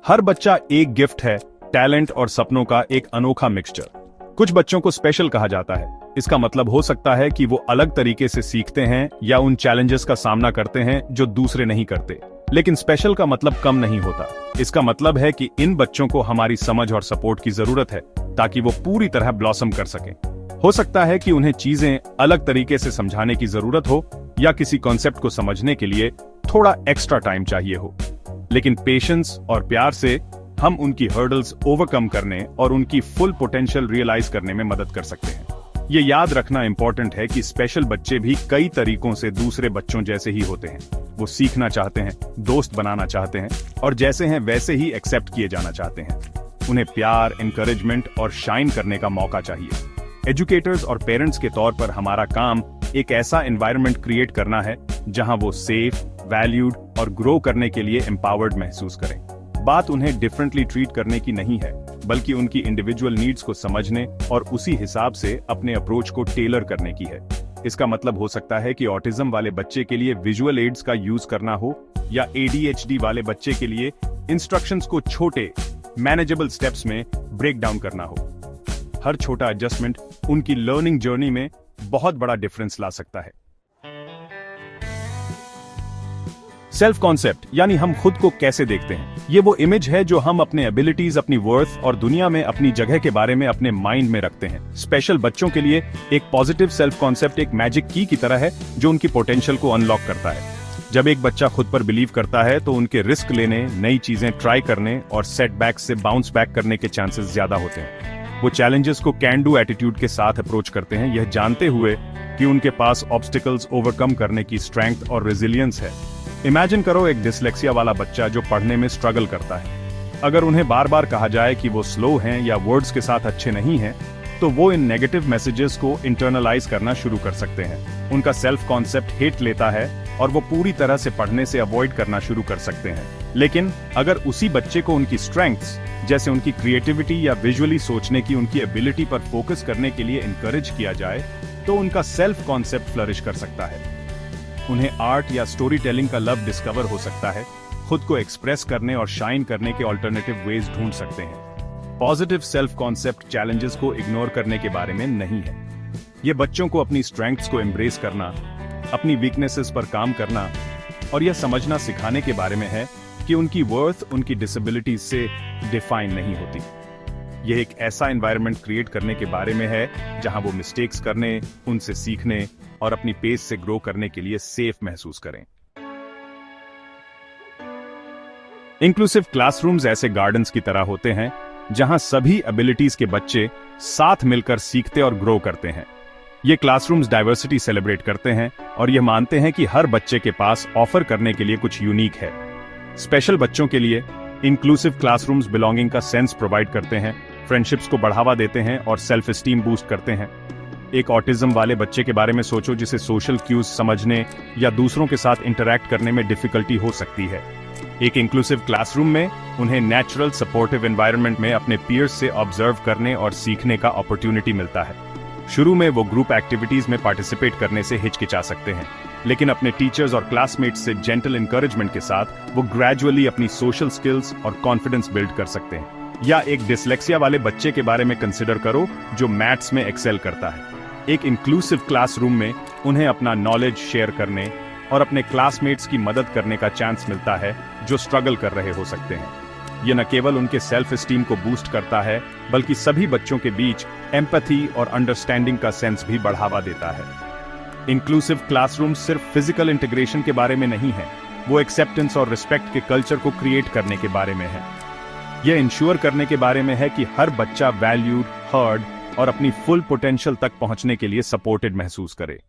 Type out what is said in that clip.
हर बच्चा एक गिफ्ट है, टैलेंट और सपनों का एक अनोखा मिक्सचर। कुछ बच्चों को स्पेशल कहा जाता है। इसका मतलब हो सकता है कि वो अलग तरीके से सीखते हैं या उन चैलेंजेस का सामना करते हैं जो दूसरे नहीं करते। लेकिन स्पेशल का मतलब कम नहीं होता। इसका मतलब है कि इन बच्चों को हमारी समझ और सपोर्ट की जरूरत है ताकि वो पूरी तरह ब्लॉसम कर सकें। हो सकता है कि उन्हें चीजें अलग तरीके से समझाने की जरूरत हो या किसी कॉन्सेप्ट को समझने के लिए थोड़ा एक्स्ट्रा टाइम चाहिए हो। लेकिन पेशेंस और प्यार से हम उनकी हर्डल्स ओवरकम करने और उनकी फुल पोटेंशियल रियलाइज करने में मदद कर सकते हैं। ये याद रखना इंपॉर्टेंट है कि स्पेशल बच्चे भी कई तरीकों से दूसरे बच्चों जैसे ही होते हैं। वो सीखना चाहते हैं, दोस्त बनाना चाहते हैं और जैसे हैं वैसे ही एक्सेप्ट किए जाना चाहते हैं। उन्हें प्यार, एनकरेजमेंट और शाइन करने का मौका चाहिए। एजुकेटर्स और पेरेंट्स के तौर पर हमारा काम एक ऐसा एनवायरनमेंट क्रिएट करना है जहां वो सेफ, वैल्यूड और ग्रो करने के लिए एम्पावर्ड महसूस करें। बात उन्हें डिफरेंटली ट्रीट करने की नहीं है, बल्कि उनकी इंडिविजुअल नीड्स को समझने और उसी हिसाब से अपने अप्रोच को टेलर करने की है। इसका मतलब हो सकता है कि ऑटिज्म वाले बच्चे के लिए विजुअल एड्स का यूज करना हो या ADHD वाले बच्चे के लिए इंस्ट्रक्शंस को छोटे, मैनेजेबल स्टेप्स में ब्रेक डाउन करना हो। हर छोटा एडजस्टमेंट उनकी लर्निंग जर्नी में बहुत बड़ा डिफरेंस ला सकता है। सेल्फ कॉन्सेप्ट यानी हम खुद को कैसे देखते हैं। ये वो इमेज है जो हम अपने एबिलिटीज, अपनी वर्थ और दुनिया में अपनी जगह के बारे में अपने माइंड में रखते हैं। स्पेशल बच्चों के लिए एक पॉजिटिव सेल्फ कॉन्सेप्ट एक मैजिक की तरह है जो उनकी पोटेंशियल को अनलॉक करता है। जब एक बच्चा खुद पर बिलीव करता है तो उनके रिस्क लेने, नई चीजें ट्राई करने और सेटबैक से बाउंस बैक करने के चांसेस ज्यादा होते हैं। वो चैलेंजेस को कैन डू एटीट्यूड के साथ अप्रोच करते हैं, यह जानते हुए कि उनके पास ऑब्स्टिकल्स ओवरकम करने की स्ट्रेंथ और रेजिलियंस है। इमेजिन करो एक डिसलेक्सिया वाला बच्चा जो पढ़ने में स्ट्रगल करता है। अगर उन्हें बार बार कहा जाए कि वो स्लो हैं या वर्ड्स के साथ अच्छे नहीं हैं, तो वो इन नेगेटिव मैसेजेस को इंटरनलाइज करना शुरू कर सकते हैं। उनका सेल्फ कॉन्सेप्ट हिट लेता है और वो पूरी तरह से पढ़ने से अवॉइड करना शुरू कर सकते हैं। लेकिन अगर उसी बच्चे को उनकी स्ट्रेंथ्स जैसे उनकी क्रिएटिविटी या विजुअली सोचने की उनकी एबिलिटी पर फोकस करने के लिए इनकरेज किया जाए तो उनका सेल्फ कॉन्सेप्ट फ्लरिश कर सकता है। उन्हें आर्ट या स्टोरी टेलिंग का लव डिस्कवर हो सकता है, खुद को एक्सप्रेस करने और शाइन करने के ऑल्टरनेटिव वेज ढूंढ सकते हैं। पॉजिटिव सेल्फ कॉन्सेप्ट चैलेंजेस को इग्नोर करने के बारे में नहीं है। ये बच्चों को अपनी स्ट्रेंथ्स को एम्ब्रेस करना, अपनी वीकनेसेस पर काम करना और यह समझना सिखाने के बारे में है कि उनकी वर्थ उनकी डिसेबिलिटीज से डिफाइन नहीं होती। यह एक ऐसा एनवायरनमेंट क्रिएट करने के बारे में है जहां वो मिस्टेक्स करने, उनसे सीखने और अपनी पेस से ग्रो करने के लिए सेफ महसूस करें। इंक्लूसिव क्लासरूम्स ऐसे गार्डन्स की तरह होते हैं जहां सभी एबिलिटीज के बच्चे साथ मिलकर सीखते और ग्रो करते हैं। ये क्लासरूम्स डाइवर्सिटी सेलिब्रेट करते हैं और यह मानते हैं कि हर बच्चे के पास ऑफर करने के लिए कुछ यूनिक है। स्पेशल बच्चों के लिए इंक्लूसिव क्लासरूम्स बिलोंगिंग का सेंस प्रोवाइड करते हैं, फ्रेंडशिप्स को बढ़ावा देते हैं और सेल्फ एस्टीम बूस्ट करते हैं। एक ऑटिज्म वाले बच्चे के बारे में सोचो जिसे सोशल क्यूज समझने या दूसरों के साथ इंटरैक्ट करने में डिफिकल्टी हो सकती है। एक इंक्लूसिव क्लासरूम में उन्हें नेचुरल सपोर्टिव एनवायरनमेंट में अपने पीयर्स से ऑब्जर्व करने और सीखने का अपॉर्चुनिटी मिलता है। शुरू में वो ग्रुप एक्टिविटीज में पार्टिसिपेट करने से हिचकिचा सकते हैं, लेकिन अपने टीचर्स और क्लासमेट्स से जेंटल इंकरेजमेंट के साथ वो ग्रेजुअली अपनी सोशल स्किल्स और कॉन्फिडेंस बिल्ड कर सकते हैं। या एक डिसलेक्सिया वाले बच्चे के बारे में कंसिडर करो जो मैथ्स में एक्सेल करता है। एक इंक्लूसिव क्लासरूम में उन्हें अपना नॉलेज शेयर करने और अपने क्लासमेट्स की मदद करने का चांस मिलता है जो स्ट्रगल कर रहे हो सकते हैं। ये न केवल उनके सेल्फ एस्टीम को बूस्ट करता है, बल्कि सभी बच्चों के बीच एम्पैथी और अंडरस्टैंडिंग का सेंस भी बढ़ावा देता है। इंक्लूसिव क्लासरूम सिर्फ फिजिकल इंटीग्रेशन के बारे में नहीं है, वो एक्सेप्टेंस और रिस्पेक्ट के कल्चर को क्रिएट करने के बारे में है। यह इंश्योर करने के बारे में है कि हर बच्चा वैल्यूड, हर्ड और अपनी फुल पोटेंशियल तक पहुंचने के लिए सपोर्टेड महसूस करे।